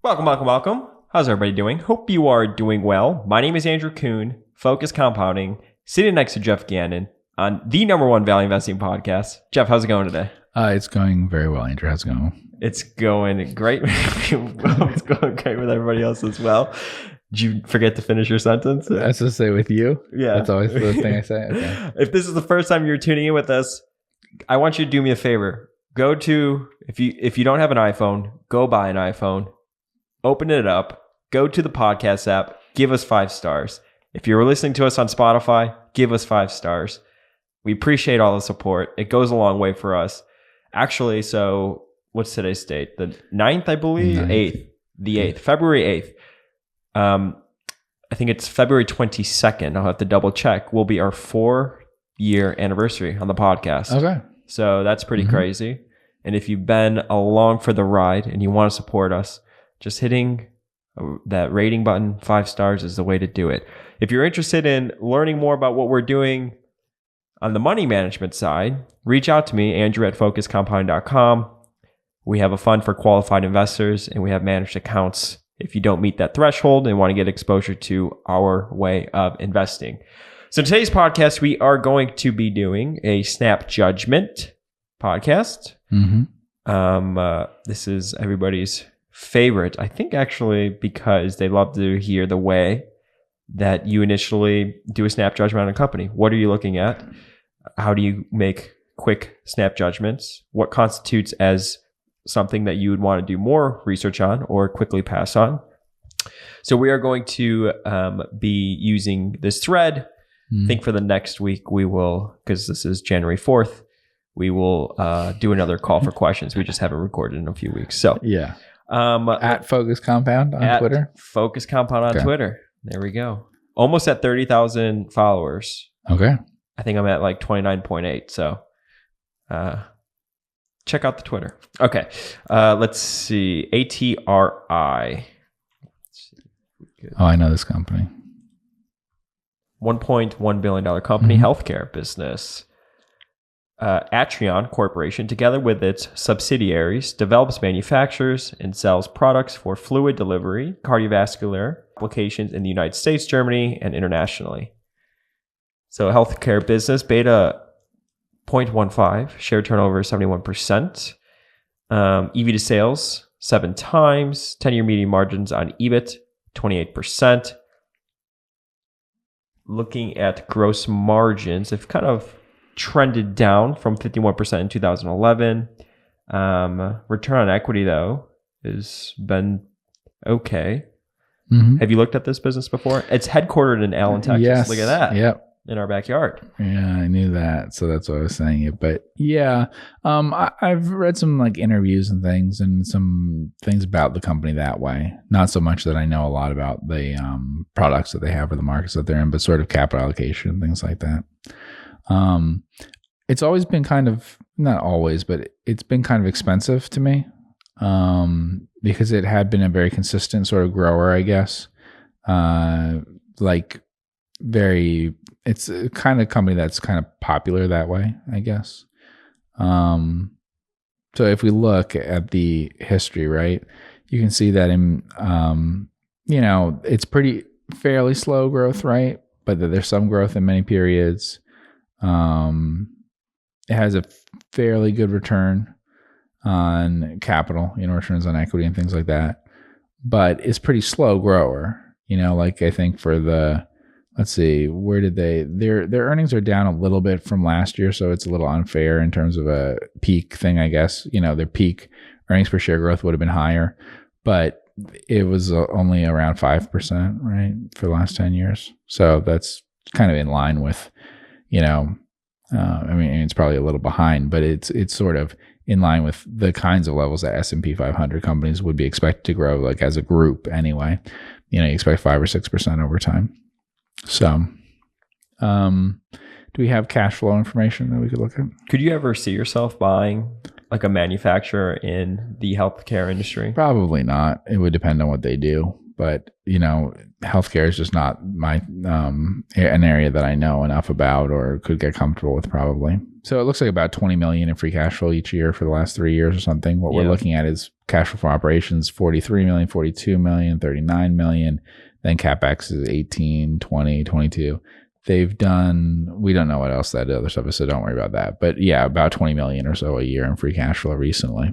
Welcome. How's everybody doing? Hope you are doing well. My name is Andrew Kuhn, Focus Compounding, sitting next to Geoff Gannon on the #1 value investing podcast. Jeff, how's it going today? It's going very well, Andrew. How's it going? It's going great. It's going great with everybody else as well. Did you forget to finish your sentence? That's to say with you? Yeah. That's always the thing I say? Okay. If this is the first time you're tuning in with us, I want you to do me a favor. Go to, if you don't have an iPhone, go buy an iPhone. Open it up, go to the podcast app, give us 5 stars. If you're listening to us on Spotify, give us 5 stars. We appreciate all the support. It goes a long way for us. Actually, so what's today's date? The 9th, I believe? 8th. The 8th, February 8th. I think it's February 22nd. I'll have to double check. Will be our 4-year anniversary on the podcast. Okay. So that's pretty crazy. And if you've been along for the ride and you want to support us, just hitting that rating button, 5 stars is the way to do it. If you're interested in learning more about what we're doing on the money management side, reach out to me, Andrew at focuscompounding.com. We have a fund for qualified investors and we have managed accounts if you don't meet that threshold and want to get exposure to our way of investing. So in today's podcast, we are going to be doing a snap judgment podcast. This is everybody's favorite, I think, actually, because they love to hear the way that you initially do a snap judgment on a company. What are you looking at? How do you make quick snap judgments? What constitutes as something that you would want to do more research on or quickly pass on? So we are going to be using this thread. I think for the next week, we will, because this is January 4th, we will do another call for questions. We just haven't recorded in a few weeks. So yeah. At Focus Compound on Twitter? Focus Compound on Twitter. There we go. Almost at 30,000 followers. Okay. I think I'm at like 29.8. So check out the Twitter. Okay. Let's see. ATRI. Oh, I know this company. $1.1 billion company, healthcare business. Atrion Corporation, together with its subsidiaries, develops, manufactures, and sells products for fluid delivery, cardiovascular applications in the United States, Germany, and internationally. So healthcare business, beta 0.15, share turnover 71%, EV to sales 7 times, 10-year median margins on EBIT 28%. Looking at gross margins, they've kind of trended down from 51% in 2011. Return on equity, though, has been okay. Have you looked at this business before? It's headquartered in Allen, Texas. Yes. Look at that. Yep. In our backyard. Yeah, I knew that. So that's why I was saying it. But yeah, I've read some like interviews and things about the company that way. Not so much that I know a lot about the products that they have or the markets that they're in, but sort of capital allocation, things like that. It's always been kind of, not always, but it's been kind of expensive to me because it had been a very consistent sort of grower, I guess. It's a kind of company that's kind of popular that way, I guess. So if we look at the history, right, you can see that in, it's pretty fairly slow growth, right? But there's some growth in many periods. It has a fairly good return on capital, returns on equity and things like that, but it's pretty slow grower, like I think for let's see, where did their earnings are down a little bit from last year. So it's a little unfair in terms of a peak thing, I guess, their peak earnings per share growth would have been higher, but it was only around 5%, right, for the last 10 years. So that's kind of in line with, it's probably a little behind, but it's sort of in line with the kinds of levels that S&P 500 companies would be expected to grow, like as a group anyway. You expect 5 or 6% over time. So, do we have cash flow information that we could look at? Could you ever see yourself buying like a manufacturer in the healthcare industry? Probably not. It would depend on what they do. But, healthcare is just not my an area that I know enough about or could get comfortable with probably. So it looks like about 20 million in free cash flow each year for the last 3 years or something. What we're looking at is cash flow from operations, 43 million, 42 million, 39 million. Then CapEx is 18, 20, 22. They've done, we don't know what else that other stuff is, so don't worry about that. But yeah, about 20 million or so a year in free cash flow recently.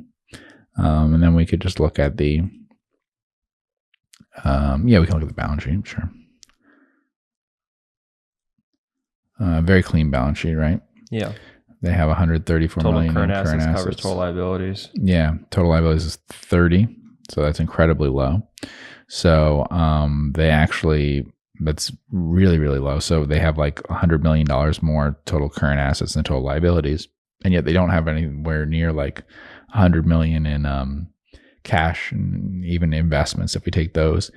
And then we could just look at the, we can look at the balance sheet, sure. Very clean balance sheet, right? Yeah. They have 134 million current in current assets. Covers total liabilities. Yeah, total liabilities is 30, so that's incredibly low. So they actually, that's really, really low. So they have like $100 million more total current assets than total liabilities, and yet they don't have anywhere near like 100 million in cash and even investments if we take those.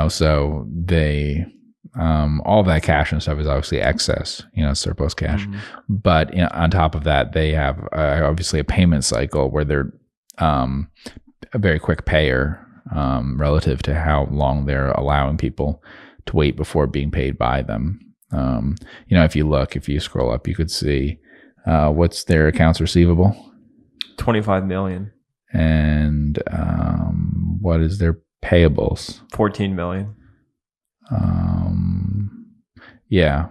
So they all that cash and stuff is obviously excess, surplus cash. But on top of that, they have obviously a payment cycle where they're a very quick payer relative to how long they're allowing people to wait before being paid by them. If you scroll up, you could see what's their accounts receivable? 25 million. And what is their payables? 14 million. Yeah.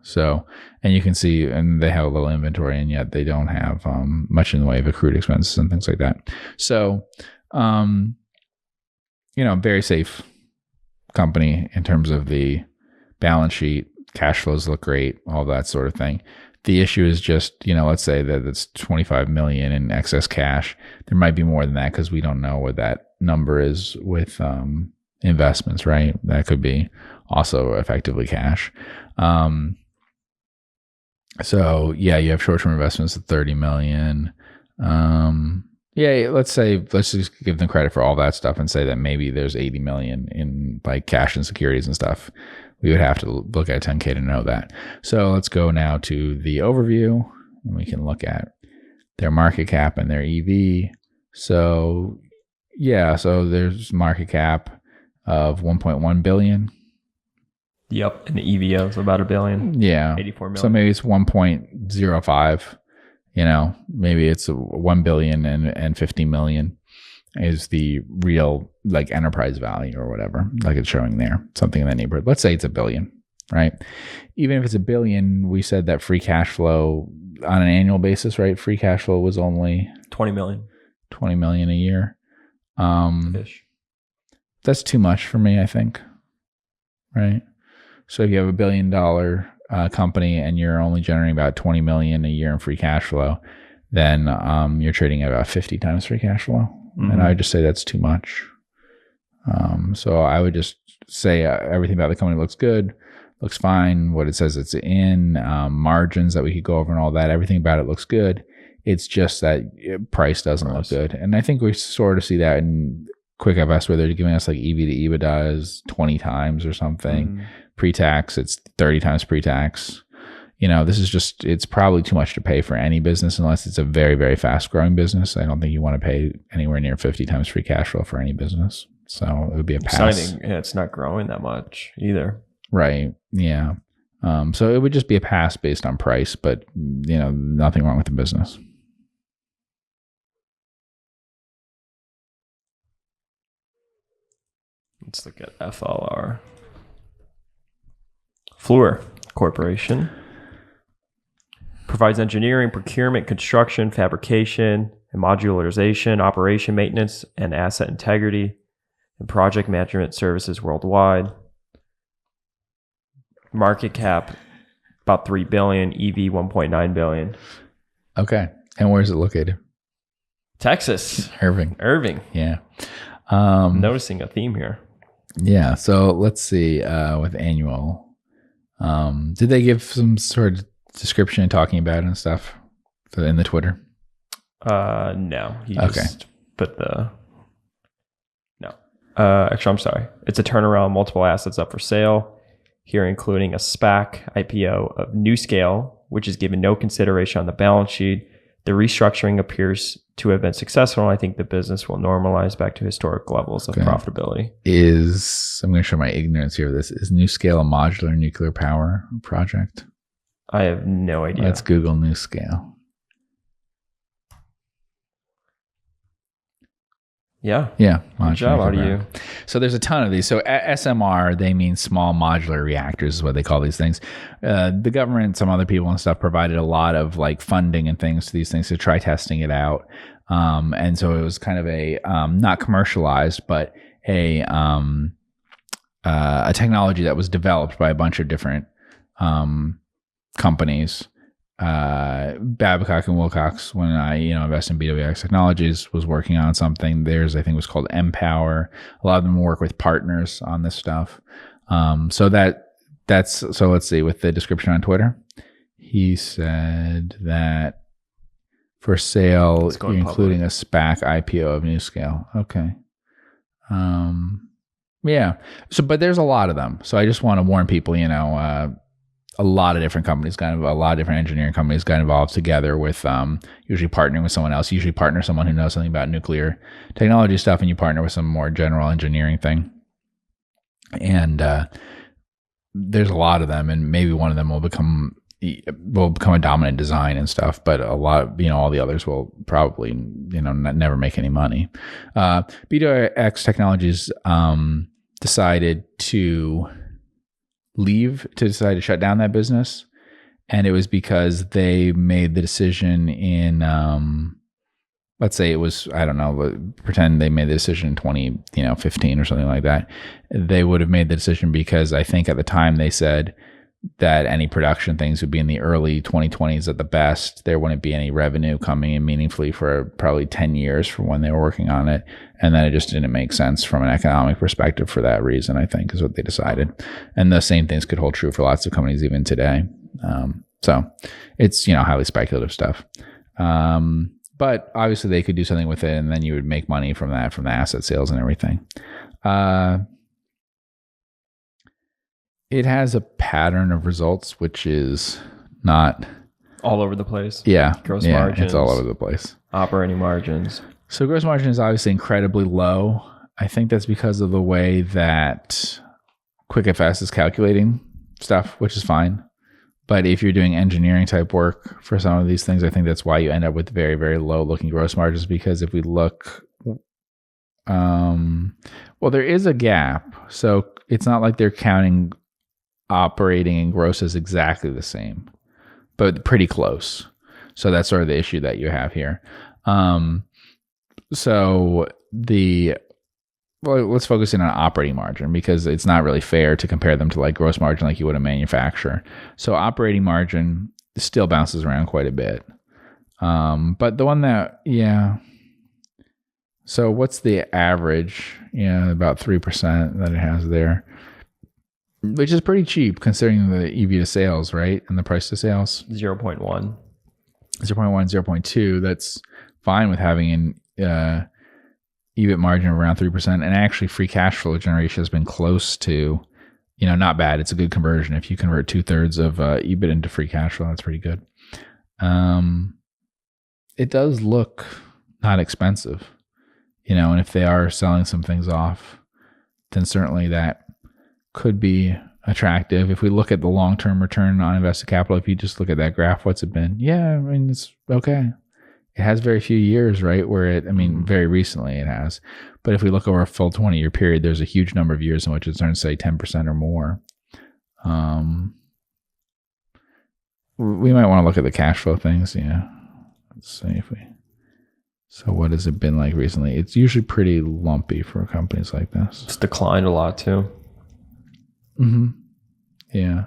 So, and you can see, and they have a little inventory, and yet they don't have much in the way of accrued expenses and things like that. So, very safe company in terms of the balance sheet. Cash flows look great, all that sort of thing. The issue is just, let's say that it's 25 million in excess cash. There might be more than that because we don't know what that number is with investments, right? That could be also effectively cash. So yeah, you have short-term investments of 30 million. Let's just give them credit for all that stuff and say that maybe there's 80 million in like cash and securities and stuff. We would have to look at 10K to know that. So let's go now to the overview, and we can look at their market cap and their EV. So there's market cap of 1.1 billion. Yep, and the EV is about $1 billion. Yeah, 84 million. So maybe it's 1.05. Maybe it's 1 billion and 50 million is the real like enterprise value or whatever, like it's showing there, something in that neighborhood. Let's say it's $1 billion, right? Even if it's $1 billion, we said that free cash flow on an annual basis, right? Free cash flow was only 20 million. 20 million a year. Ish. That's too much for me, I think. Right? So if you have $1 billion company and you're only generating about 20 million a year in free cash flow, then you're trading at about 50 times free cash flow. And I would just say that's too much. So I would just say everything about the company looks good, looks fine. What it says it's in, margins that we could go over and all that, everything about it looks good. It's just that price doesn't look good. And I think we sort of see that in Quick FS where they're giving us like EV to EBITDA is 20 times or something. Pre-tax, it's 30 times pre-tax. This is just, it's probably too much to pay for any business unless it's a very, very fast growing business. I don't think you want to pay anywhere near 50 times free cash flow for any business. So it would be a pass. It's not growing that much either. Right. Yeah. So it would just be a pass based on price, but nothing wrong with the business. Let's look at FLR. Fleur Corporation provides engineering, procurement, construction, fabrication, and modularization, operation, maintenance, and asset integrity, and project management services worldwide. Market cap about 3 billion, EV 1.9 billion. Okay. And where is it located? Texas. Irving. Yeah. I'm noticing a theme here. Yeah. So let's see with annual. Did they give some sort of description and talking about it and stuff in the Twitter? No. He just put the... No. Actually, I'm sorry. It's a turnaround, multiple assets up for sale. Here including a SPAC IPO of NewScale, which is given no consideration on the balance sheet. The restructuring appears to have been successful, and I think the business will normalize back to historic levels of profitability. I'm going to show my ignorance here of this. Is NewScale a modular nuclear power project? I have no idea. Let's Google NewScale. Yeah. Yeah. Good job out of you. So there's a ton of these. So SMR, they mean small modular reactors is what they call these things. The government, some other people and stuff provided a lot of like funding and things to these things to try testing it out. And so it was kind of a, not commercialized, but a technology that was developed by a bunch of different companies. Babcock and Wilcox, when I invest in Bwx Technologies, was working on something. Theirs, I think, was called Empower. A lot of them work with partners on this stuff. So let's see, with the description on Twitter, he said that for sale, including a SPAC IPO of NewScale. Okay. Yeah. So, but there's a lot of them. So I just want to warn people, a lot of different companies, a lot of different engineering companies got involved together with usually partnering with someone else, usually partner someone who knows something about nuclear technology stuff, and you partner with some more general engineering thing. And there's a lot of them, and maybe one of them will become a dominant design and stuff, but a lot of, all the others will probably, never make any money. Bwx Technologies decided to shut down that business. And it was because they made the decision in, let's say it was, I don't know, pretend they made the decision in 2015 or something like that. They would have made the decision because I think at the time they said that any production things would be in the early 2020s at the best. There wouldn't be any revenue coming in meaningfully for probably 10 years from when they were working on it. And then it just didn't make sense from an economic perspective for that reason, I think, is what they decided. And the same things could hold true for lots of companies even today. So it's, highly speculative stuff. But obviously they could do something with it, and then you would make money from that, from the asset sales and everything. It has a pattern of results, which is not all over the place. Yeah. Gross margins. It's all over the place. Operating margins. So gross margin is obviously incredibly low. I think that's because of the way that QuickFS is calculating stuff, which is fine. But if you're doing engineering type work for some of these things, I think that's why you end up with very, very low looking gross margins. Because if we look, well, there is a gap. So it's not like they're counting operating and gross as exactly the same, but pretty close. So that's sort of the issue that you have here. Let's focus in on operating margin, because it's not really fair to compare them to like gross margin like you would a manufacturer. So operating margin still bounces around quite a bit. But the one that, so what's the average? About 3% that it has there, which is pretty cheap considering the EV to sales, right? And the price to sales. 0.1. 0.1, 0.2. That's fine with having an EBIT margin of around 3%. And actually free cash flow generation has been close to, not bad. It's a good conversion. If you convert 2/3 of EBIT into free cash flow, that's pretty good. It does look not expensive, and if they are selling some things off, then certainly that could be attractive. If we look at the long-term return on invested capital, if you just look at that graph, what's it been? Yeah, I mean, it's okay. It has very few years, right? Very recently it has. But if we look over a full 20-year period, there's a huge number of years in which it's earned, say, 10% or more. We might want to look at the cash flow things. Yeah. Let's see so what has it been like recently? It's usually pretty lumpy for companies like this. It's declined a lot too. Mm-hmm. Yeah.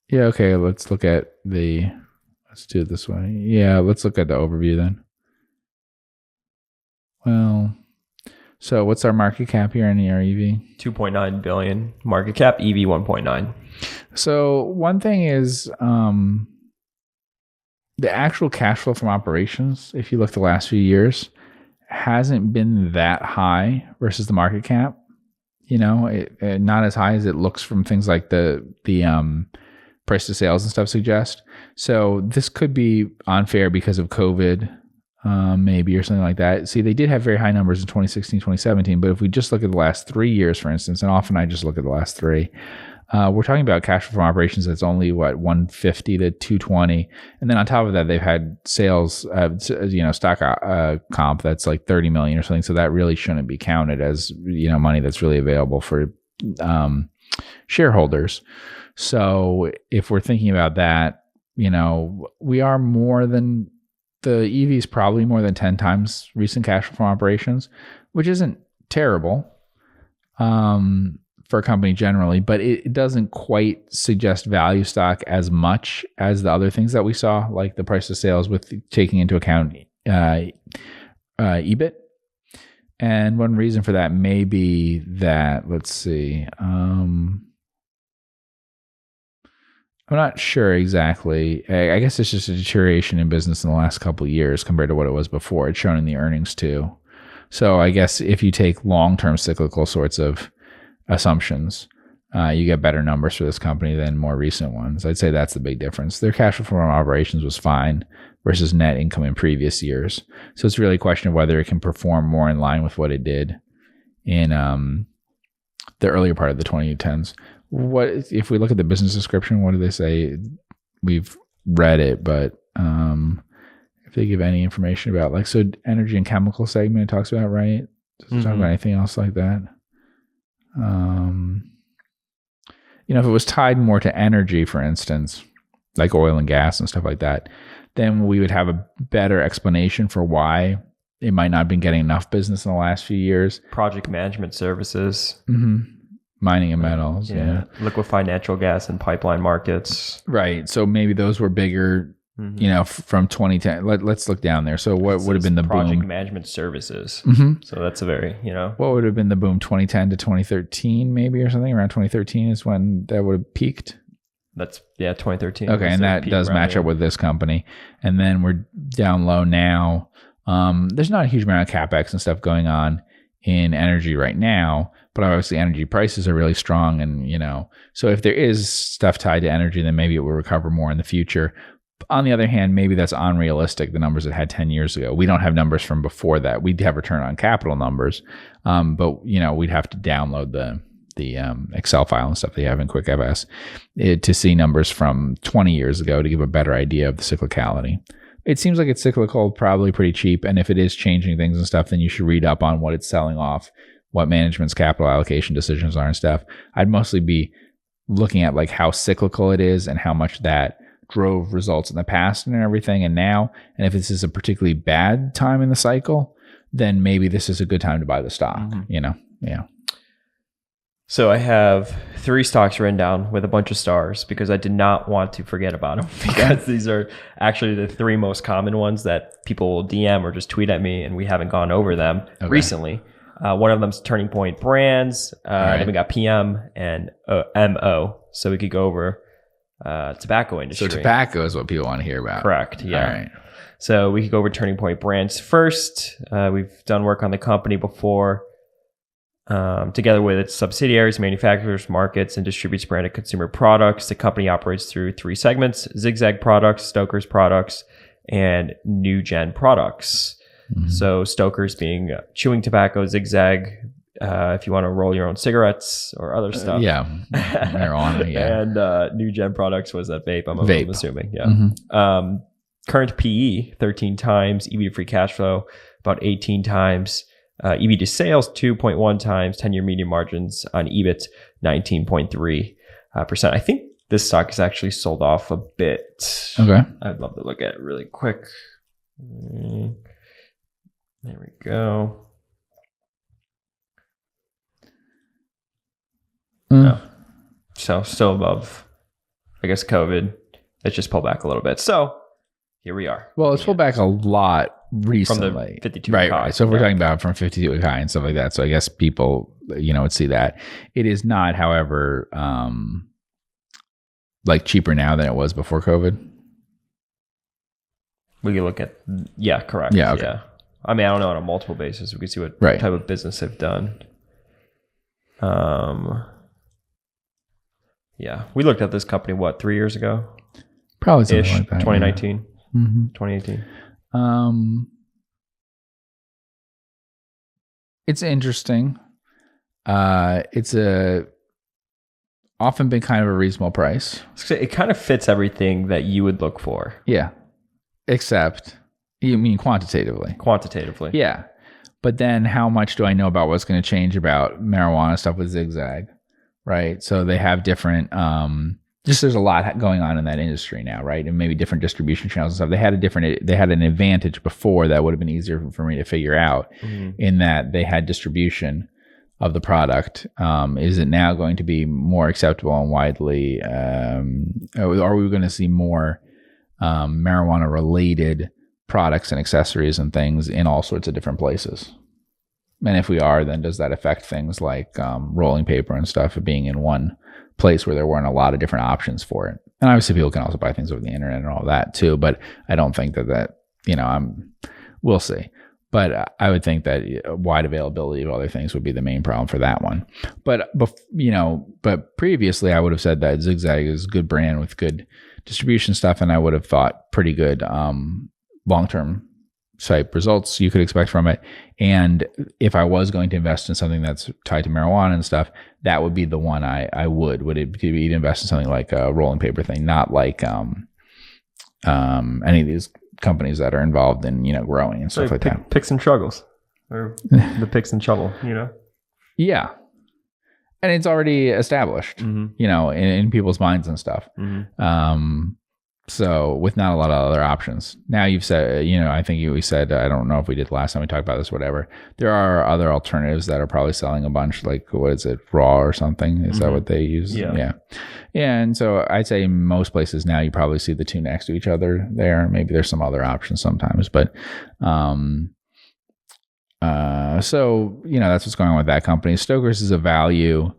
Yeah, okay, let's do it this way. Yeah, let's look at the overview then. Well, so what's our market cap here in the EV? 2.9 billion. Market cap, EV 1.9. So one thing is the actual cash flow from operations, if you look the last few years, hasn't been that high versus the market cap. Not as high as it looks from things like the price to sales and stuff suggest. So this could be unfair because of COVID. maybe, or something like that. See, they did have very high numbers in 2016, 2017, but if we just look at the last 3 years, for instance, and often I just look at the last three, we're talking about cash flow from operations that's only 150 to 220, and then on top of that, they've had sales, stock comp that's like 30 million or something. So that really shouldn't be counted as money that's really available for shareholders. So if we're thinking about that, we are more than the EV is probably more than 10 times recent cash flow from operations, which isn't terrible for a company generally, but it doesn't quite suggest value stock as much as the other things that we saw, like the price of sales with taking into account EBIT. And one reason for that may be that, let's see, I'm not sure exactly. I guess it's just a deterioration in business in the last couple of years compared to what it was before. It's shown in the earnings too. So I guess if you take long-term cyclical sorts of assumptions, you get better numbers for this company than more recent ones. I'd say that's the big difference. Their cash flow from operations was fine versus net income in previous years. So it's really a question of whether it can perform more in line with what it did in the earlier part of the 2010s. What if we look at the business description? What do they say? We've read it, but if they give any information about energy and chemical segment, it talks about, right? Does it talk about anything else like that? If it was tied more to energy, for instance, like oil and gas and stuff like that, then we would have a better explanation for why it might not have been getting enough business in the last few years. Project management services. Mining and metals, yeah. Liquefied natural gas and pipeline markets. Right. So maybe those were bigger, from 2010. Let's look down there. So what would have been the project boom? management services. So that's a very, What would have been the boom 2010 to 2013 maybe or something? Around 2013 is when that would have peaked. That's 2013. Okay, and that does match up with this company. And then we're down low now. There's not a huge amount of CapEx and stuff going on in energy right now, but obviously energy prices are really strong, and so if there is stuff tied to energy, then maybe it will recover more in the future. On the other hand, maybe that's unrealistic, the numbers it had 10 years ago. We don't have numbers from before that. We'd have return on capital numbers, but we'd have to download the Excel file and stuff they have in QuickFS to see numbers from 20 years ago to give a better idea of the cyclicality. It seems like it's cyclical, probably pretty cheap. And if it is changing things and stuff, then you should read up on what it's selling off, what management's capital allocation decisions are and stuff. I'd mostly be looking at how cyclical it is and how much that drove results in the past and everything and now. And if this is a particularly bad time in the cycle, then maybe this is a good time to buy the stock, Yeah. So I have 3 stocks written down with a bunch of stars because I did not want to forget about them, because these are actually the 3 most common ones that people will DM or just tweet at me, and we haven't gone over them recently. One of them is Turning Point Brands. Then we got PM and MO. So we could go over tobacco industry. So tobacco is what people want to hear about. Correct. Yeah. All right. So we could go over Turning Point Brands first. We've done work on the company before. Together with its subsidiaries, manufactures, markets, and distributes branded consumer products. The company operates through 3 segments: Zigzag Products, Stoker's Products, and New Gen Products. So Stoker's being chewing tobacco, Zigzag if you want to roll your own cigarettes or other stuff. Marijuana, yeah. And New Gen Products was that vape, I'm assuming. Yeah. Current PE, 13 times. EV to free cash flow, about 18 times. EV to sales, 2.1 times. 10-year median margins on EBIT, 19.3%. I think this stock is actually sold off a bit. Okay. I'd love to look at it really quick. There we go. No. So still above, I guess, COVID. It's just pulled back a little bit. So here we are. Well, it's pulled back a lot recently. From the 52 right, high. right. So if we're talking about from 52 high and stuff like that, so I guess people, would see that. It is not, however, cheaper now than it was before COVID. We can look at, correct. Yeah, okay. Yeah. I mean, I don't know on a multiple basis. We can see what type of business they've done. Yeah. We looked at this company, 3 years ago? Probably something like that. 2019. 2018. It's interesting. It's often been kind of a reasonable price. It kind of fits everything that you would look for. Yeah. Except, you mean quantitatively? Quantitatively. Yeah. But then how much do I know about what's going to change about marijuana stuff with Zigzag, right? So they have different, just there's a lot going on in that industry now, right? And maybe different distribution channels and stuff. They had an advantage before that would have been easier for me to figure out in that they had distribution of the product. Is it now going to be more acceptable and widely, are we going to see more marijuana related products and accessories and things in all sorts of different places? And if we are, then does that affect things like rolling paper and stuff being in one place where there weren't a lot of different options for it? And obviously people can also buy things over the internet and all that too, but I don't think that we'll see. But I would think that wide availability of other things would be the main problem for that one. But previously I would have said that Zigzag is a good brand with good distribution stuff, and I would have thought pretty good long-term type results you could expect from it. And if I was going to invest in something that's tied to marijuana and stuff, that would be the one I would it be to invest in something like a rolling paper thing, not like any of these companies that are involved in growing and stuff like that. Picks and struggles, or the picks and trouble, Yeah, and it's already established, in people's minds and stuff. So with not a lot of other options. Now you've said, I think we said, I don't know if we did last time we talked about this, whatever. There are other alternatives that are probably selling a bunch, like, what is it, Raw or something? Is that what they use? Yeah. And so I'd say most places now you probably see the two next to each other there. Maybe there's some other options sometimes, but so, that's what's going on with that company. Stoker's is a value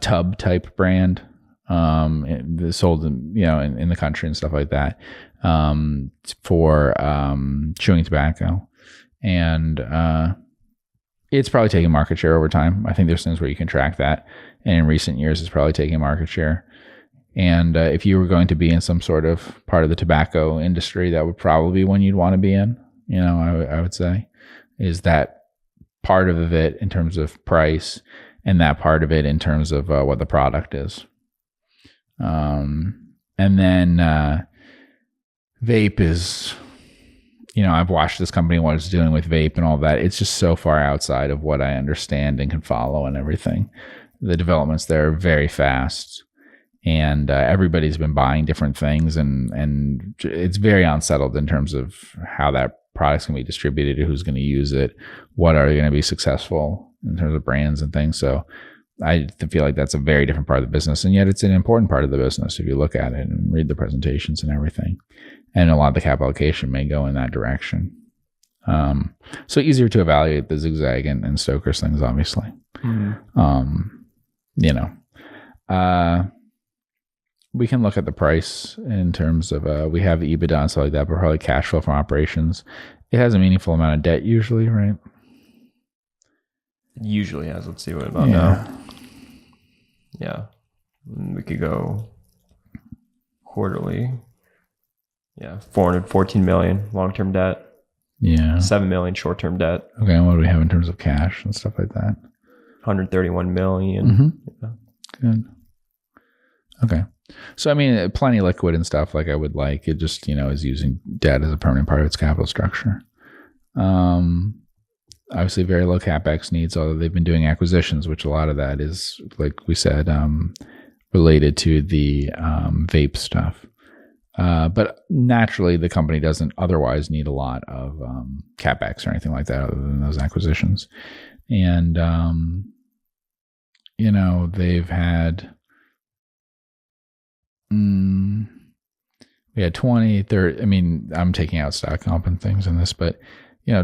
tub type brand. Sold in the country and stuff like that, for chewing tobacco, and it's probably taking market share over time. I think there's things where you can track that, and in recent years it's probably taking market share. And if you were going to be in some sort of part of the tobacco industry, that would probably be one you'd want to be in. I would say is that part of it in terms of price, and that part of it in terms of what the product is. And then vape is, I've watched this company, what it's doing with vape and all that. It's just so far outside of what I understand and can follow and everything. The developments there are very fast, and everybody's been buying different things, and it's very unsettled in terms of how that product's going to be distributed, who's going to use it, what are going to be successful in terms of brands and things. So I feel like that's a very different part of the business, and yet it's an important part of the business if you look at it and read the presentations and everything. And a lot of the capital allocation may go in that direction. So easier to evaluate the Zigzag and Stoker's things, obviously. We can look at the price in terms of we have EBITDA and stuff like that, but probably cash flow from operations. It has a meaningful amount of debt usually, right? Usually has. Let's see what about now. Yeah, we could go quarterly. Yeah, $414 million long-term debt. Yeah, $7 million short-term debt. Okay, and what do we have in terms of cash and stuff like that? $131 million. Yeah. Good. Okay, so I mean, plenty liquid and stuff. Like I would like it. Just is using debt as a permanent part of its capital structure. Obviously very low CapEx needs, although they've been doing acquisitions, which a lot of that is, like we said, related to the vape stuff. But naturally, the company doesn't otherwise need a lot of CapEx or anything like that other than those acquisitions. And, they've had, we had 20, 30, I mean, I'm taking out stock comp and things in this, but,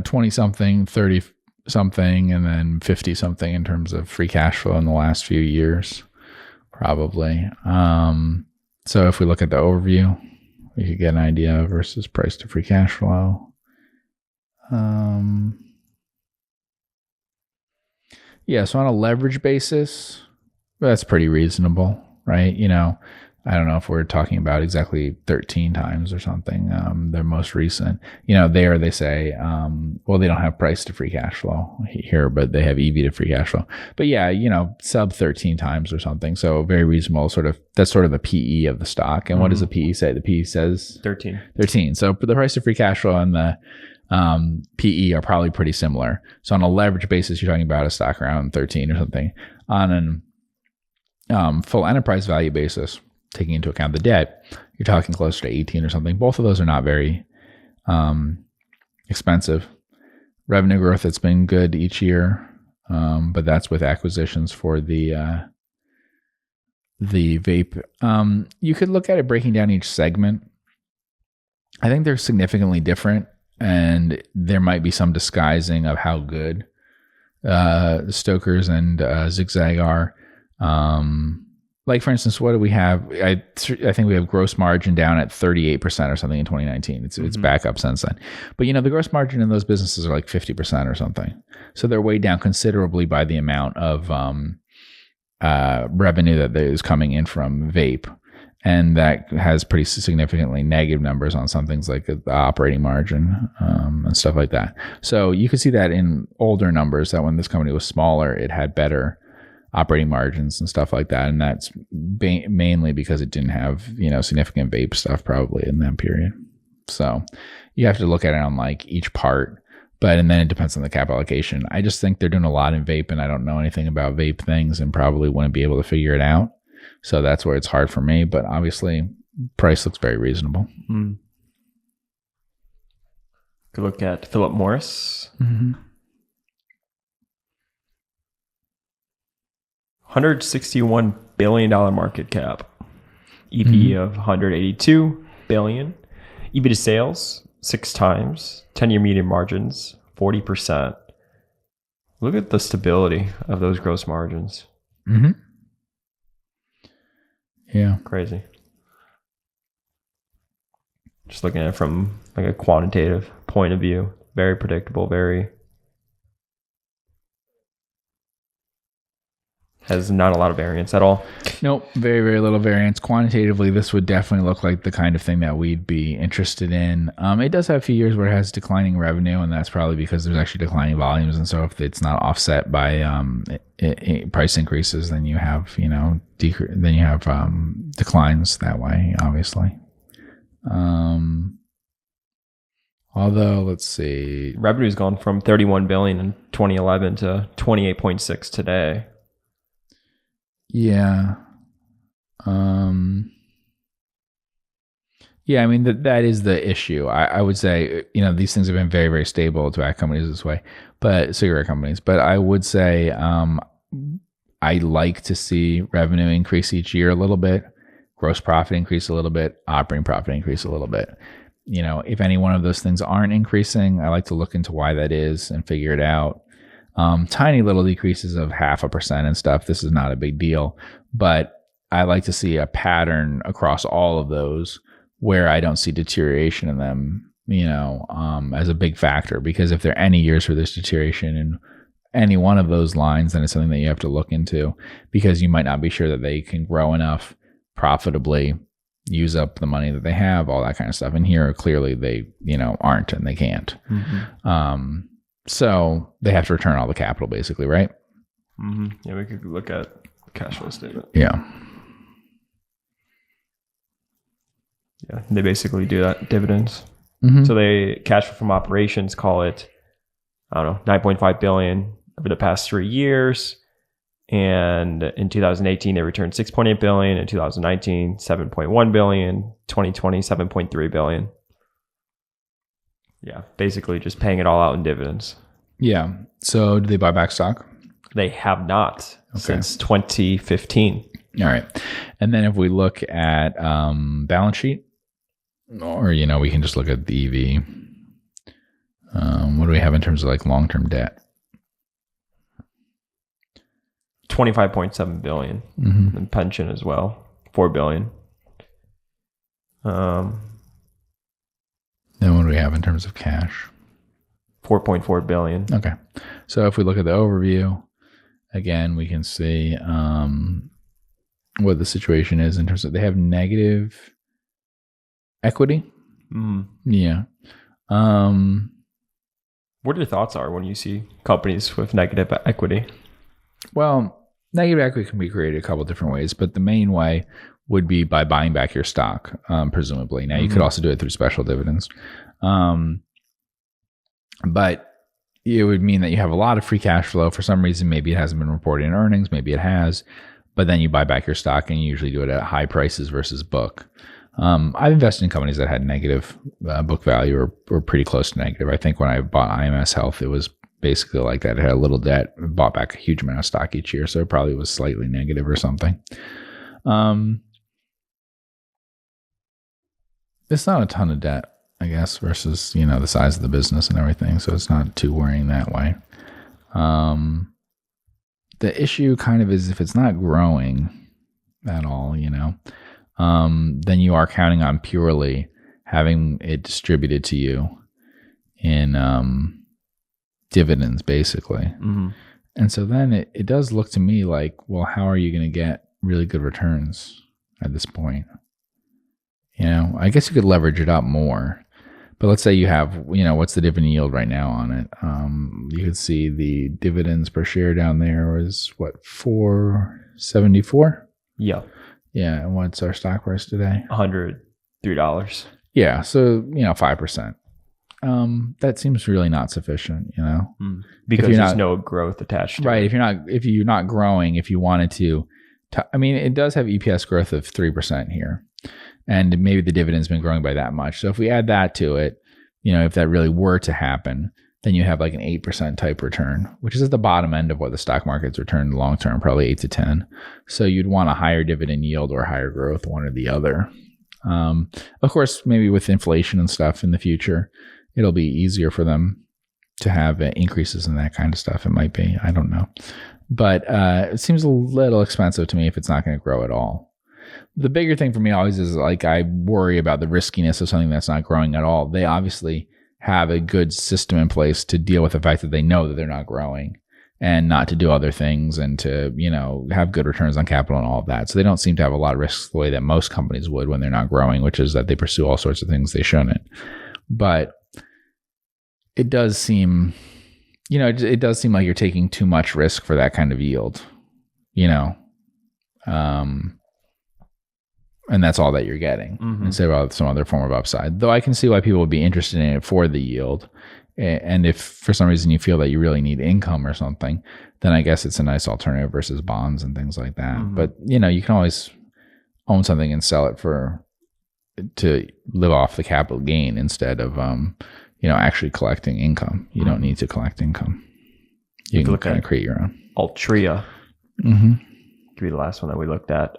20 something, 30 something, and then 50 something in terms of free cash flow in the last few years, probably. So if we look at the overview, we could get an idea versus price to free cash flow. So on a leverage basis, that's pretty reasonable, right? I don't know if we're talking about exactly 13 times or something. Their most recent, there they say, well, they don't have price to free cash flow here, but they have EV to free cash flow. But yeah, sub 13 times or something. So very reasonable that's sort of the PE of the stock. And what does the PE say? The PE says 13. 13. So the price to free cash flow and the PE are probably pretty similar. So on a leverage basis, you're talking about a stock around 13 or something. On an full enterprise value basis, taking into account the debt, you're talking closer to 18 or something. Both of those are not very expensive. Revenue growth, it's been good each year, but that's with acquisitions for the vape. You could look at it breaking down each segment. I think they're significantly different, and there might be some disguising of how good Stoker's and Zigzag are. Like, for instance, what do we have? I think we have gross margin down at 38% or something in 2019. It's back up since then. But, the gross margin in those businesses are like 50% or something. So they're way down considerably by the amount of revenue that is coming in from vape. And that has pretty significantly negative numbers on some things like the operating margin and stuff like that. So you can see that in older numbers, that when this company was smaller, it had better operating margins and stuff like that. And that's mainly because it didn't have, significant vape stuff probably in that period. So you have to look at it on like each part, and then it depends on the capital allocation. I just think they're doing a lot in vape, and I don't know anything about vape things and probably wouldn't be able to figure it out. So that's where it's hard for me, but obviously price looks very reasonable. Could look at Philip Morris. $161 billion market cap, EV of 182 billion, EV to sales 6 times, 10-year median margins 40%. Look at the stability of those gross margins. Yeah, crazy. Just looking at it from like a quantitative point of view, very predictable, has not a lot of variance at all. Nope, very, very little variance. Quantitatively, this would definitely look like the kind of thing that we'd be interested in. It does have a few years where it has declining revenue, and that's probably because there's actually declining volumes. And so if it's not offset by price increases, then you have, declines that way, obviously. Although, let's see. Revenue's gone from 31 billion in 2011 to 28.6 today. Yeah. Yeah, I mean, that is the issue. I would say, these things have been very, very stable, tobacco companies this way, but cigarette companies. But I would say I like to see revenue increase each year a little bit, gross profit increase a little bit, operating profit increase a little bit. If any one of those things aren't increasing, I like to look into why that is and figure it out. Tiny little decreases of 0.5% and stuff. This is not a big deal, but I like to see a pattern across all of those where I don't see deterioration in them, as a big factor, because if there are any years where there's deterioration in any one of those lines, then it's something that you have to look into, because you might not be sure that they can grow enough profitably, use up the money that they have, all that kind of stuff. And here, clearly they, aren't, and they can't. So they have to return all the capital, basically, right? Yeah, we could look at cash flow statement. Yeah, they basically do that, dividends. So they cash flow from operations, call it, 9.5 billion over the past 3 years. And in 2018, they returned 6.8 billion. In 2019, 7.1 billion. 2020, 7.3 billion. Yeah, basically just paying it all out in dividends. Yeah. So do they buy back stock? They have not since 2015. All right. And then if we look at balance sheet, or, we can just look at the EV. What do we have in terms of like long-term debt? 25.7 billion. And pension as well, 4 billion. Then what do we have in terms of cash? 4.4 billion. Okay. So if we look at the overview, again, we can see what the situation is in terms of they have negative equity. Yeah. What your thoughts are when you see companies with negative equity? Well, negative equity can be created a couple of different ways, but the main way would be by buying back your stock, presumably. Now, you could also do it through special dividends. But it would mean that you have a lot of free cash flow. For some reason, maybe it hasn't been reported in earnings, maybe it has, but then you buy back your stock and you usually do it at high prices versus book. I've invested in companies that had negative book value or pretty close to negative. I think when I bought IMS Health, it was basically like that. It had a little debt, bought back a huge amount of stock each year, so it probably was slightly negative or something. It's not a ton of debt, I guess, versus, the size of the business and everything. So it's not too worrying that way. The issue kind of is if it's not growing at all, then you are counting on purely having it distributed to you in dividends, basically. And so then it does look to me like, well, how are you going to get really good returns at this point? I guess you could leverage it up more. But let's say you have, what's the dividend yield right now on it? You could see the dividends per share down there was what, $4.74? Yeah. Yeah. And what's our stock price today? $103. Yeah. So, 5%. That seems really not sufficient, because there's no growth attached to right. it. If you're not growing, if you wanted to, it does have EPS growth of 3% here. And maybe the dividend's been growing by that much. So if we add that to it, if that really were to happen, then you have like an 8% type return, which is at the bottom end of what the stock market's returned long term, probably 8 to 10. So you'd want a higher dividend yield or higher growth, one or the other. Of course, maybe with inflation and stuff in the future, it'll be easier for them to have increases in that kind of stuff. It might be, I don't know. But it seems a little expensive to me if it's not going to grow at all. The bigger thing for me always is like I worry about the riskiness of something that's not growing at all. They obviously have a good system in place to deal with the fact that they know that they're not growing and not to do other things and to, have good returns on capital and all of that. So they don't seem to have a lot of risks the way that most companies would when they're not growing, which is that they pursue all sorts of things they shouldn't. But it does seem, it does seem like you're taking too much risk for that kind of yield, and that's all that you're getting instead of some other form of upside. Though I can see why people would be interested in it for the yield. And if for some reason you feel that you really need income or something, then I guess it's a nice alternative versus bonds and things like that. But, you can always own something and sell it to live off the capital gain instead of, actually collecting income. You don't need to collect income. You can kind of create your own. Altria. Could be the last one that we looked at.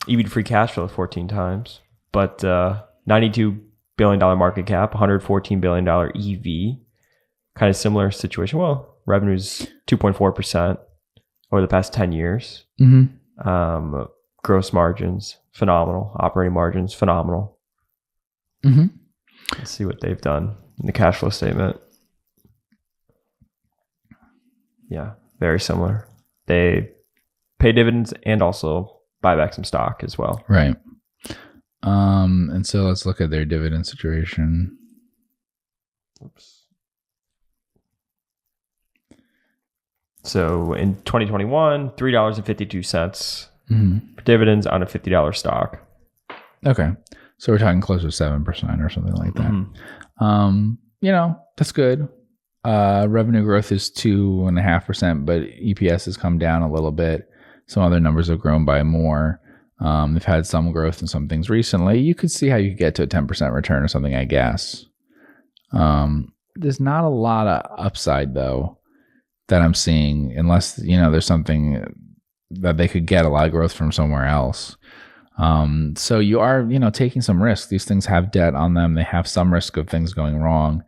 EV to free cash flow 14 times, but $92 billion market cap, $114 billion EV, kind of similar situation. Well, revenue's 2.4% over the past 10 years. Gross margins, phenomenal. Operating margins, phenomenal. Let's see what they've done in the cash flow statement. Yeah, very similar. They pay dividends and also buy back some stock as well. Right. And so let's look at their dividend situation. Oops. So in 2021, $3.52 for dividends on a $50 stock. Okay. So we're talking close to 7% or something like that. That's good. Revenue growth is 2.5%, but EPS has come down a little bit. Some other numbers have grown by more. They've had some growth in some things recently. You could see how you could get to a 10% return or something, I guess. There's not a lot of upside, though, that I'm seeing, unless, there's something that they could get a lot of growth from somewhere else. So you are, taking some risk. These things have debt on them. They have some risk of things going wrong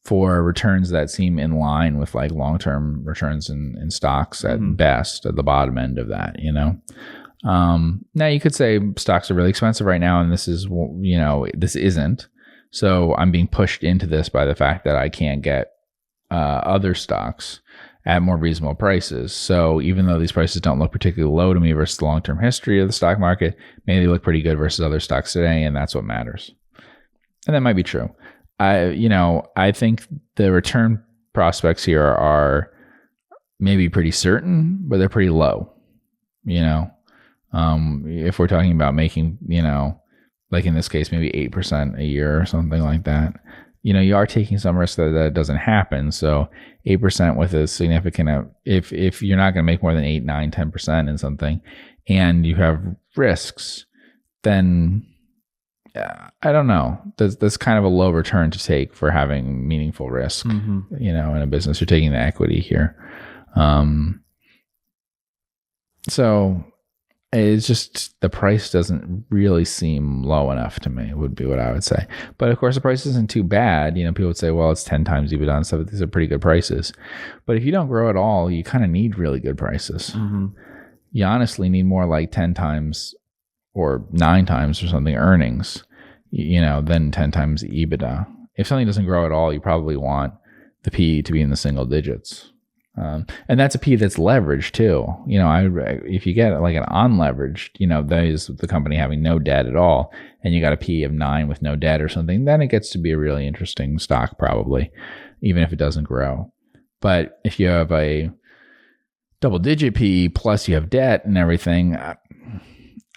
for returns that seem in line with like long-term returns in stocks at best, at the bottom end of that, Now you could say stocks are really expensive right now, and this is, this isn't. So I'm being pushed into this by the fact that I can't get other stocks. at more reasonable prices. So even though these prices don't look particularly low to me versus the long-term history of the stock market, maybe they look pretty good versus other stocks today, and that's what matters. And that might be true. I think the return prospects here are maybe pretty certain, but they're pretty low. If we're talking about making, like in this case, maybe 8% a year or something like that, you are taking some risk that doesn't happen. So 8% with a significant, if you're not going to make more than 8, 9, 10% in something, and you have risks, then I don't know. That's kind of a low return to take for having meaningful risk, in a business. You're taking the equity here. So it's just the price doesn't really seem low enough to me, would be what I would say. But of course, the price isn't too bad. People would say, well, it's 10 times EBITDA and stuff. These are pretty good prices. But if you don't grow at all, you kind of need really good prices. Mm-hmm. You honestly need more like 10 times or 9 times or something earnings, than 10 times EBITDA. If something doesn't grow at all, you probably want the PE to be in the single digits. And that's a PE that's leveraged too. If you get like an unleveraged, that is the company having no debt at all, and you got a PE of 9 with no debt or something, then it gets to be a really interesting stock probably, even if it doesn't grow. But if you have a double-digit PE plus you have debt and everything,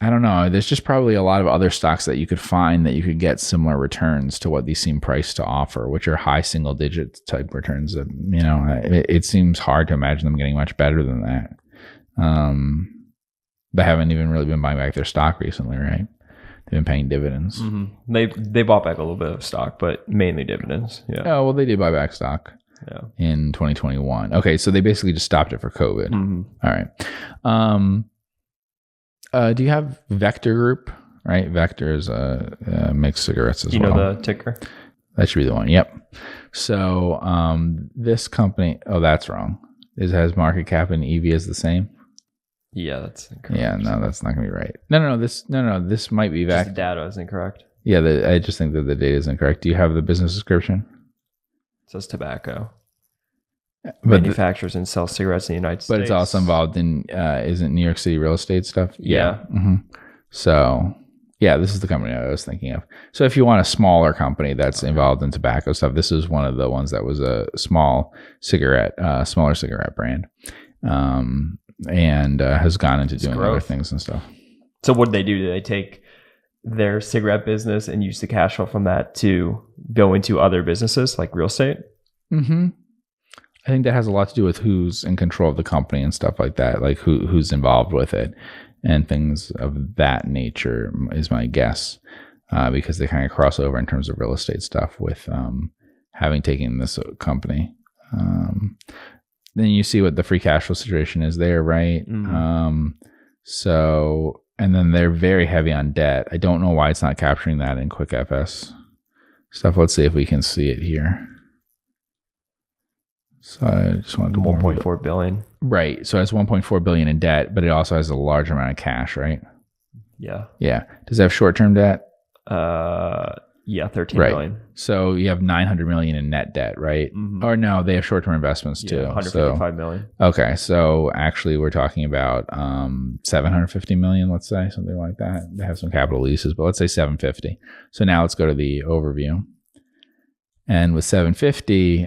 I don't know. There's just probably a lot of other stocks that you could find that you could get similar returns to what these seem priced to offer, which are high single-digit type returns. That, it seems hard to imagine them getting much better than that. They haven't even really been buying back their stock recently, right? They've been paying dividends. Mm-hmm. They bought back a little bit of stock, but mainly dividends. Yeah. Oh, well, they did buy back stock. Yeah. In 2021. Okay, so they basically just stopped it for COVID. Mm-hmm. All right. Do you have Vector Group? Right, Vector is makes cigarettes as well. You know the ticker? That should be the one. Yep. So this company. Oh, that's wrong. It has market cap and EV is the same. Yeah, that's incorrect. Yeah, no, that's not gonna be right. No. This might be Vector. The data is incorrect. Yeah, I just think that the data is incorrect. Do you have the business description? It says tobacco. Manufactures and sells cigarettes in the United States. But it's also involved in, isn't New York City real estate stuff? Yeah. Mm-hmm. So, yeah, this is the company I was thinking of. So if you want a smaller company that's involved in tobacco stuff, this is one of the ones that was a smaller cigarette brand, and has gone into doing other things and stuff. So what did they do? Did they take their cigarette business and use the cash flow from that to go into other businesses like real estate? Mm-hmm. I think that has a lot to do with who's in control of the company and stuff like that, like who's involved with it and things of that nature is my guess, because they kind of cross over in terms of real estate stuff with having taken this company. Then you see what the free cash flow situation is there, right? Mm-hmm. So, and then they're very heavy on debt. I don't know why it's not capturing that in Quick FS stuff. Let's see if we can see it here. So I just wanted to 1.4 billion. Right. So it's 1.4 billion in debt, but it also has a large amount of cash, right? Yeah. Yeah. Does it have short-term debt? Yeah, 13 billion. So you have 900 million in net debt, right? Mm-hmm. Or no, they have short-term investments too. 155 million. Okay. So actually we're talking about 750 million, let's say, something like that. They have some capital leases, but let's say 750. So now let's go to the overview. And with 750,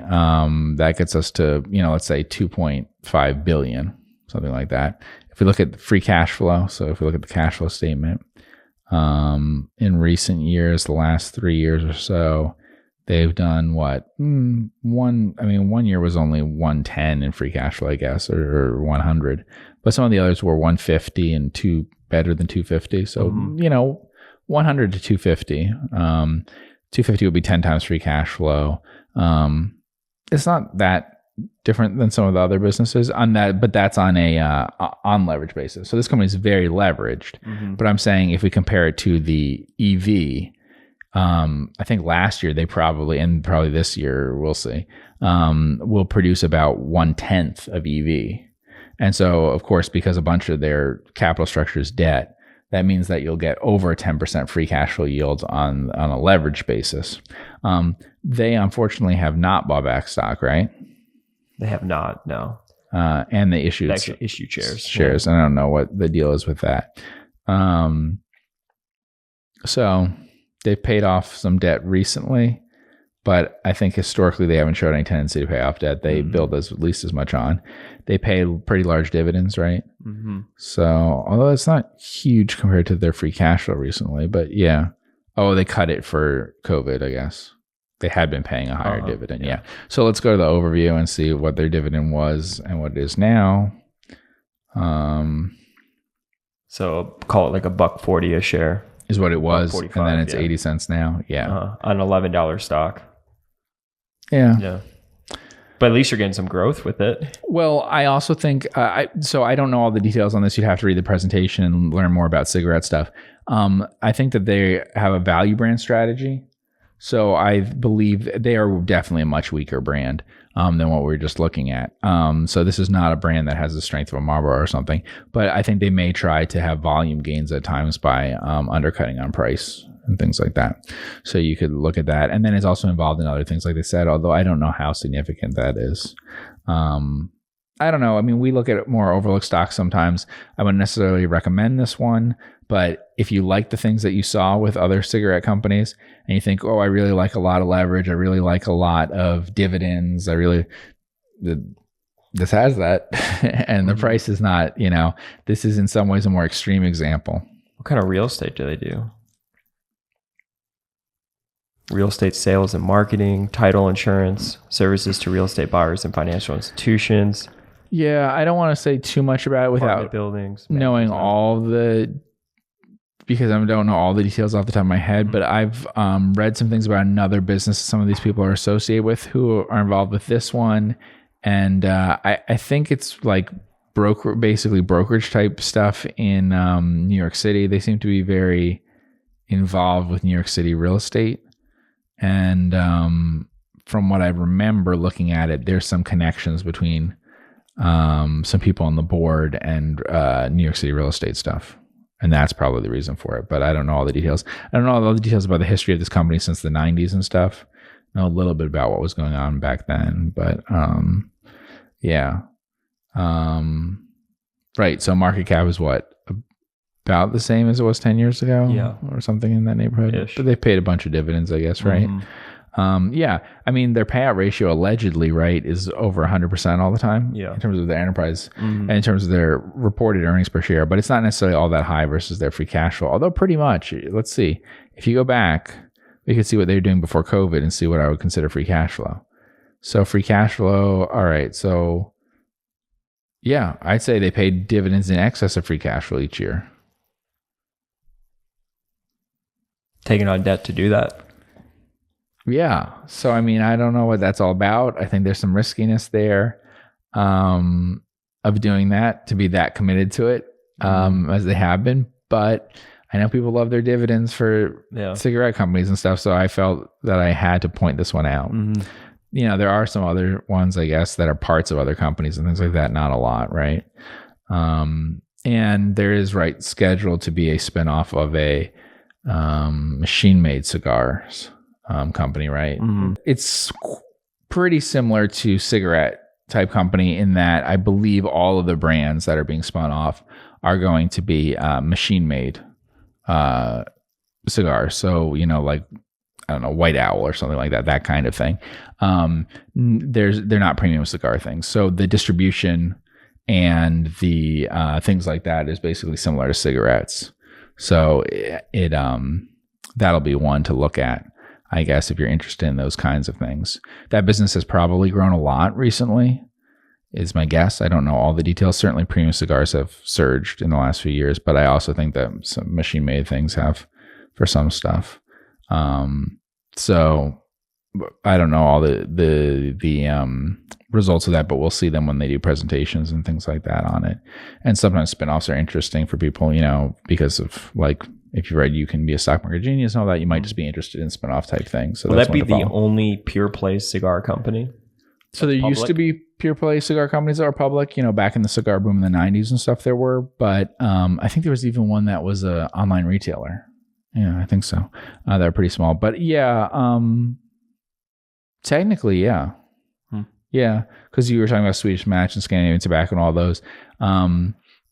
that gets us to, let's say 2.5 billion, something like that. If we look at the free cash flow, so if we look at the cash flow statement, in recent years, the last 3 years or so, they've done what? One year was only 110 in free cash flow, I guess, or 100. But some of the others were 150 and better than 250. So, 100 to 250. 250 would be 10 times free cash flow. It's not that different than some of the other businesses on that, but that's on a on leverage basis. So this company is very leveraged. Mm-hmm. But I'm saying if we compare it to the EV, I think last year they probably, and probably this year we'll see, will produce about 1/10 of EV. And so, of course, because a bunch of their capital structure is debt, that means that you'll get over a 10% free cash flow yield on a leverage basis. They unfortunately have not bought back stock, right? They have not, no. And they issued issue shares. Shares. I don't know what the deal is with that. So they've paid off some debt recently, but I think historically they haven't showed any tendency to pay off debt. They build at least as much on. They pay pretty large dividends, right? Mm-hmm. So although it's not huge compared to their free cash flow recently, but yeah. Oh, they cut it for COVID, I guess. They had been paying a higher dividend. Yeah. So let's go to the overview and see what their dividend was and what it is now. So call it like $1.40 a share. Is what it was. And then it's 80 cents now. Yeah. On $11 stock. Yeah. Yeah. But at least you're getting some growth with it. Well, I also think, so I don't know all the details on this. You'd have to read the presentation and learn more about cigarette stuff. I think that they have a value brand strategy. So I believe they are definitely a much weaker brand than what we were just looking at. So this is not a brand that has the strength of a Marlboro or something, but I think they may try to have volume gains at times by undercutting on price and things like that. So you could look at that. And then it's also involved in other things, like they said, although I don't know how significant that is. I don't know. I mean, we look at more overlooked stocks sometimes. I wouldn't necessarily recommend this one, but if you like the things that you saw with other cigarette companies and you think, oh, I really like a lot of leverage, I really like a lot of dividends, this has that, and the price is not, this is in some ways a more extreme example. What kind of real estate do they do? Real estate sales and marketing, title insurance, services to real estate buyers and financial institutions. Yeah, I don't want to say too much about it without buildings, knowing because I don't know all the details off the top of my head, but I've read some things about another business some of these people are associated with who are involved with this one. And I think it's like basically brokerage type stuff in New York City. They seem to be very involved with New York City real estate. And from what I remember looking at it, there's some connections between some people on the board and New York City real estate stuff. And that's probably the reason for it. But I don't know all the details. I don't know all the details about the history of this company since the 90s and stuff. I know a little bit about what was going on back then. But yeah. Right. So market cap is what? About the same as it was 10 years ago? Yeah. Or something in that neighborhood. Ish. But they paid a bunch of dividends, I guess, right? Mm-hmm. Yeah. I mean, their payout ratio allegedly, right, is over 100% all the time. Yeah. In terms of their enterprise and in terms of their reported earnings per share, but it's not necessarily all that high versus their free cash flow. Although pretty much, let's see. If you go back, we could see what they were doing before COVID and see what I would consider free cash flow. So free cash flow, all right. So yeah, I'd say they paid dividends in excess of free cash flow each year. Taking on debt to do that. Yeah. So, I mean, I don't know what that's all about. I think there's some riskiness there of doing that, to be that committed to it as they have been. But I know people love their dividends for cigarette companies and stuff. So I felt that I had to point this one out. Mm-hmm. There are some other ones, I guess, that are parts of other companies and things like that. Not a lot, right? And there is, scheduled to be a spinoff of a machine-made cigars company, right? Mm-hmm. It's pretty similar to cigarette type company in that I believe all of the brands that are being spun off are going to be machine-made cigars. So, like, I don't know, White Owl or something like that kind of thing. They're not premium cigar things. So the distribution and the things like that is basically similar to cigarettes. So it that'll be one to look at, I guess, if you're interested in those kinds of things. That business has probably grown a lot recently, is my guess. I don't know all the details. Certainly premium cigars have surged in the last few years, but I also think that some machine-made things have for some stuff. So I don't know all the results of that, but we'll see them when they do presentations and things like that on it. And sometimes spinoffs are interesting for people, because of, like, if you read You Can Be a Stock Market Genius and all that, you might just be interested in spinoff type things. So will that be the only pure play cigar company? So there used to be pure play cigar companies that were public, back in the cigar boom in the 90s and stuff there were. But I think there was even one that was an online retailer. Yeah, I think so. They're pretty small. But yeah, technically, yeah. Yeah, because you were talking about Swedish Match and Scandinavian Tobacco and all those.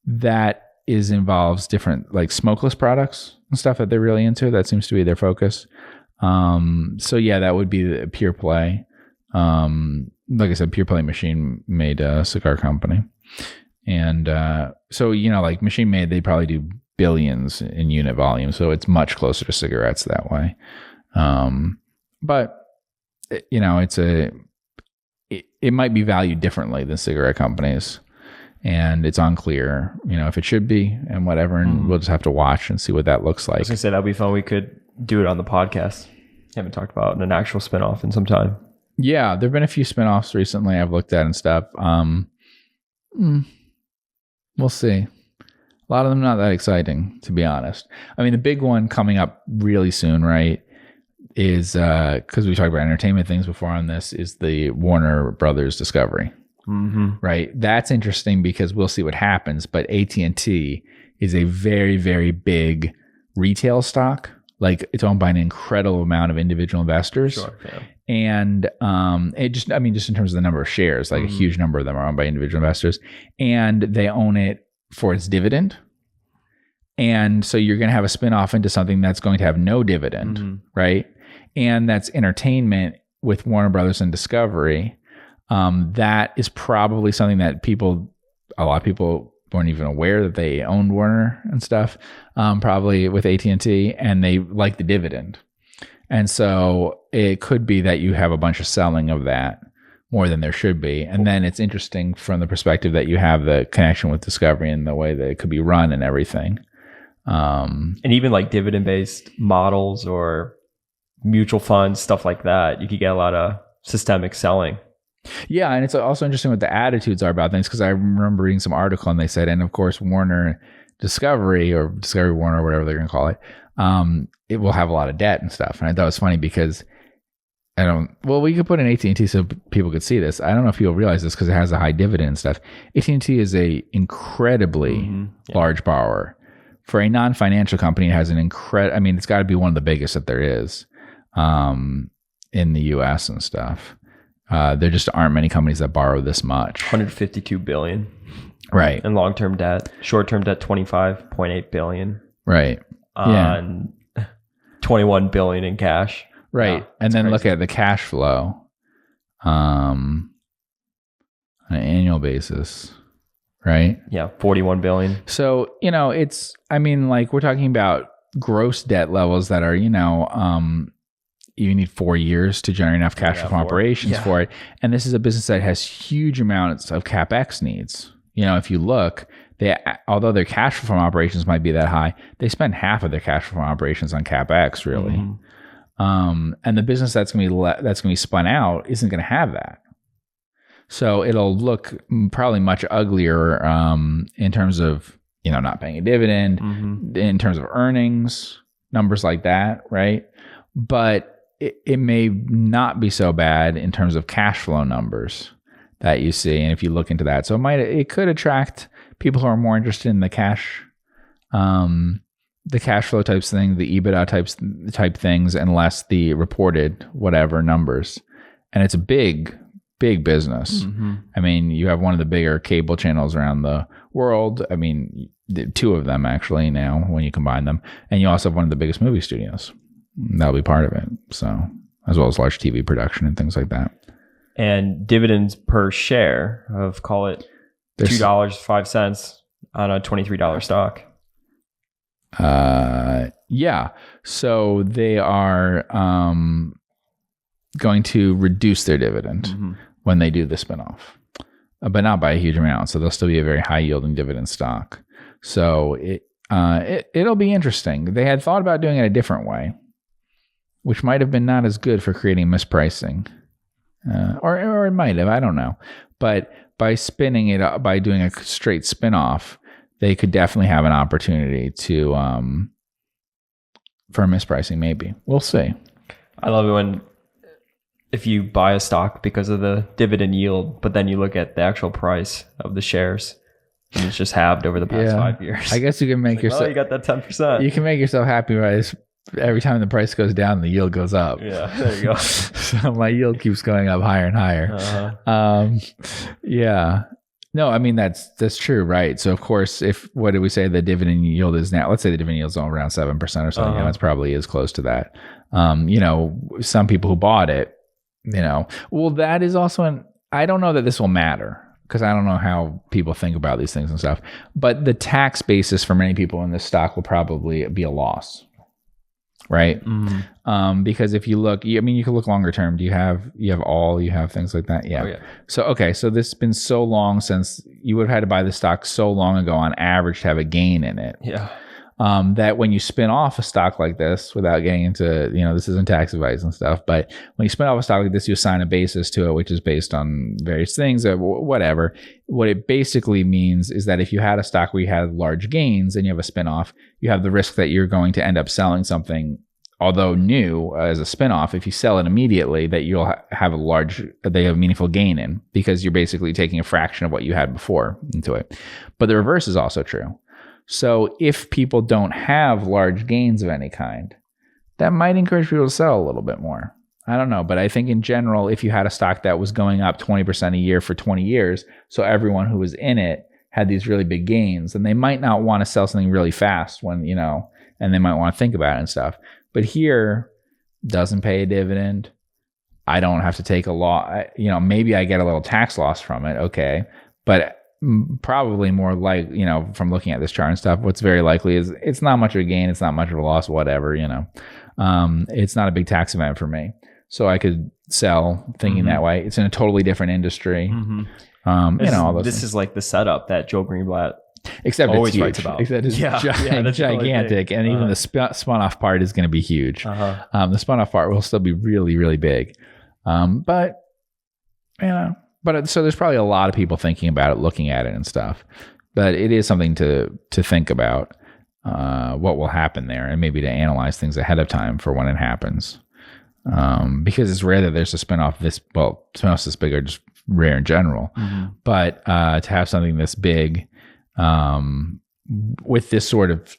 That involves different like smokeless products and stuff that they're really into. That seems to be their focus. So yeah, that would be the Pure Play. Like I said, Pure Play Machine Made cigar company. And so, like Machine Made, they probably do billions in unit volume. So it's much closer to cigarettes that way. But, it might be valued differently than cigarette companies. And it's unclear, if it should be and whatever. And we'll just have to watch and see what that looks like. I was going to say, that'd be fun. We could do it on the podcast. Haven't talked about an actual spinoff in some time. Yeah, there have been a few spinoffs recently I've looked at and stuff. We'll see. A lot of them not that exciting, to be honest. I mean, the big one coming up really soon, right, is, because we talked about entertainment things before on this, is the Warner Brothers Discovery. Mm-hmm. Right? That's interesting because we'll see what happens, but AT&T is a very, very big retail stock. Like, it's owned by an incredible amount of individual investors. Sure, yeah. And just in terms of the number of shares, like a huge number of them are owned by individual investors, and they own it for its dividend. And so you're going to have a spinoff into something that's going to have no dividend, right? And that's entertainment with Warner Brothers and Discovery. That is probably something that a lot of people weren't even aware that they owned Warner and stuff, probably with AT&T, and they like the dividend. And so it could be that you have a bunch of selling of that more than there should be. And then it's interesting from the perspective that you have the connection with Discovery and the way that it could be run and everything. And even like dividend-based models or mutual funds, stuff like that, you could get a lot of systemic selling. Yeah, and it's also interesting what the attitudes are about things, because I remember reading some article and they said, and of course Warner Discovery, or Discovery Warner, or whatever they're going to call it, it will have a lot of debt and stuff. And I thought it was funny because we could put in AT&T so people could see this. I don't know if people realize this because it has a high dividend and stuff. AT&T is a incredibly large borrower. For a non-financial company, it has it's got to be one of the biggest that there is in the US and stuff. There just aren't many companies that borrow this much. $152 billion. Right. And long-term debt. Short-term debt, $25.8 billion. Right. And $21 billion in cash. Right. And then look at the cash flow on an annual basis. Right. Yeah. $41 billion. So, we're talking about gross debt levels that are, you need 4 years to generate enough cash from operations for it. And this is a business that has huge amounts of CapEx needs. If you look, although their cash from operations might be that high, they spend half of their cash from operations on CapEx, really. And the business that's going to be spun out isn't going to have that. So it'll look probably much uglier in terms of, not paying a dividend, in terms of earnings, numbers like that, right? But it may not be so bad in terms of cash flow numbers that you see. And if you look into that, so it could attract people who are more interested in the cash flow types thing, the EBITDA type things, and less the reported whatever numbers. And it's a big business. I mean, you have one of the bigger cable channels around the world. I mean, two of them actually now when you combine them. And you also have one of the biggest movie studios. That'll be part of it. So, as well as large TV production and things like that. And dividends per share of, call it $2.05 on a $23 stock. Yeah. So they are going to reduce their dividend when they do the spinoff, but not by a huge amount. So they'll still be a very high yielding dividend stock. So it'll be interesting. They had thought about doing it a different way, which might have been not as good for creating mispricing, or it might have, I don't know. But by spinning it up, by doing a straight spinoff, they could definitely have an opportunity to for mispricing. Maybe we'll see. I love it if you buy a stock because of the dividend yield, but then you look at the actual price of the shares, and it's just halved over the past 5 years. I guess you can make yourself. You got that 10%. You can make yourself happy by every time the price goes down, the yield goes up. Yeah, there you go. So my yield keeps going up higher and higher. Uh-huh. Yeah. No, I mean, that's true, right? So of course, what did we say the dividend yield is now? Let's say the dividend yield is around 7% or something. Uh-huh. It's probably is close to that. Some people who bought it, well, that is also I don't know that this will matter because I don't know how people think about these things and stuff. But the tax basis for many people in this stock will probably be a loss, right? Mm-hmm. Because if you look, you can look longer term. Do you have things like that? Yeah. Oh, yeah. So, okay. So this has been so long since you would have had to buy the stock so long ago on average to have a gain in it. Yeah. That when you spin off a stock like this, without getting into, this isn't tax advice and stuff, but when you spin off a stock like this, you assign a basis to it, which is based on various things, whatever. What it basically means is that if you had a stock where you had large gains and you have a spin off, you have the risk that you're going to end up selling something, although new as a spin-off. If you sell it immediately, that you'll have a meaningful gain in, because you're basically taking a fraction of what you had before into it. But the reverse is also true. So if people don't have large gains of any kind, that might encourage people to sell a little bit more. I don't know. But I think in general, if you had a stock that was going up 20% a year for 20 years, so everyone who was in it had these really big gains, then they might not want to sell something really fast when, and they might want to think about it and stuff. But here, doesn't pay a dividend. I don't have to take a loss. Maybe I get a little tax loss from it. Okay. But probably more like, from looking at this chart and stuff, what's very likely is it's not much of a gain. It's not much of a loss, whatever, it's not a big tax event for me. So I could sell thinking that way. It's in a totally different industry. Mm-hmm. All those this things. is like the setup that Joe Greenblatt Except always it's huge. writes about. Except it's gigantic, and even the spun off part is going to be huge. The spun off part will still be really, really big. But so there's probably a lot of people thinking about it, looking at it and stuff. But it is something to think about what will happen there, and maybe to analyze things ahead of time for when it happens. Because it's rare that there's a spinoff spinoffs this big are just rare in general. Mm-hmm. But to have something this big with this sort of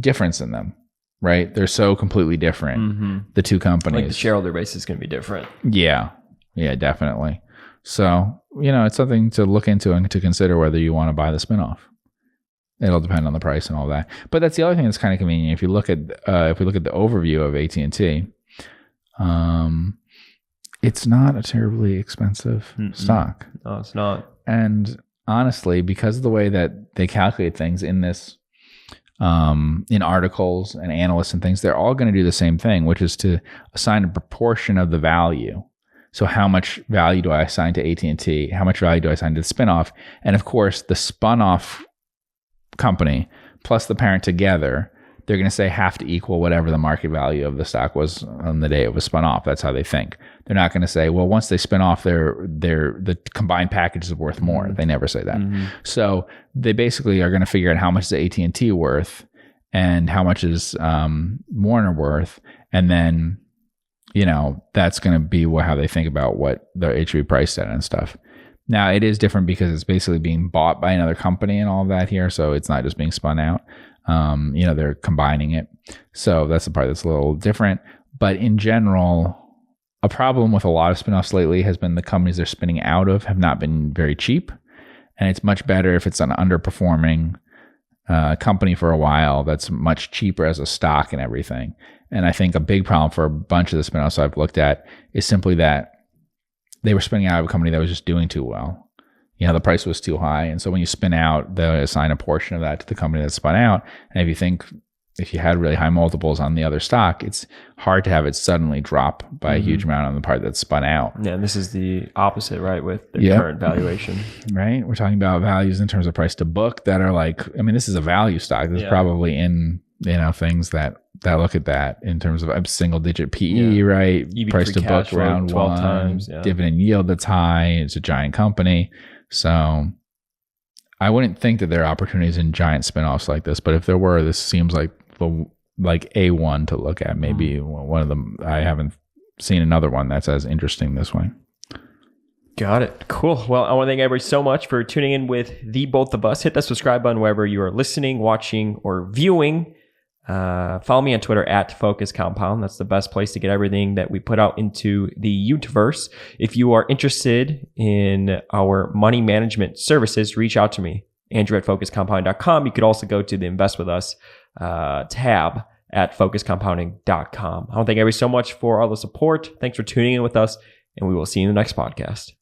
difference in them, right? They're so completely different, the two companies. Like the shareholder base is going to be different. Yeah, definitely. So, it's something to look into and to consider whether you want to buy the spinoff. It'll depend on the price and all that. But that's the other thing that's kind of convenient. If we look at the overview of AT&T, it's not a terribly expensive stock. No, it's not. And honestly, because of the way that they calculate things in this, in articles and analysts and things, they're all going to do the same thing, which is to assign a proportion of the value. So how much value do I assign to AT&T? How much value do I assign to the spinoff? And of course, the spun-off company plus the parent together, they're going to say have to equal whatever the market value of the stock was on the day it was spun off. That's how they think. They're not going to say, well, once they spin off, the combined package is worth more. They never say that. Mm-hmm. So they basically are going to figure out how much is AT&T worth and how much is Warner worth, and then that's going to be how they think about what the HV priced at and stuff. Now, it is different because it's basically being bought by another company and all of that here, so it's not just being spun out. They're combining it. So that's the part that's a little different. But in general, a problem with a lot of spinoffs lately has been the companies they're spinning out of have not been very cheap. And it's much better if it's an underperforming company for a while that's much cheaper as a stock and everything. And I think a big problem for a bunch of the spinoffs I've looked at is simply that they were spinning out of a company that was just doing too well. The price was too high. And so when you spin out, they assign a portion of that to the company that spun out. And if you had really high multiples on the other stock, it's hard to have it suddenly drop by a huge amount on the part that's spun out. Yeah, and this is the opposite, right, with the current valuation. Right? We're talking about values in terms of price to book that are this is a value stock. This is probably in, things that look at that in terms of a single digit PE, right? EV price to book around 12 times. Yeah. Dividend yield that's high. It's a giant company. So I wouldn't think that there are opportunities in giant spinoffs like this, but if there were, this seems like a one to look at. Maybe one of them. I haven't seen another one that's as interesting this way. Got it. Cool. Well, I want to thank everybody so much for tuning in with the both of us. Hit that subscribe button wherever you are listening, watching, or viewing. Follow me on Twitter at Focus Compound. That's the best place to get everything that we put out into the universe. If you are interested in our money management services, reach out to me, Andrew at FocusCompounding.com. You could also go to the Invest With Us tab at FocusCompounding.com. I want to thank everybody so much for all the support. Thanks for tuning in with us, and we will see you in the next podcast.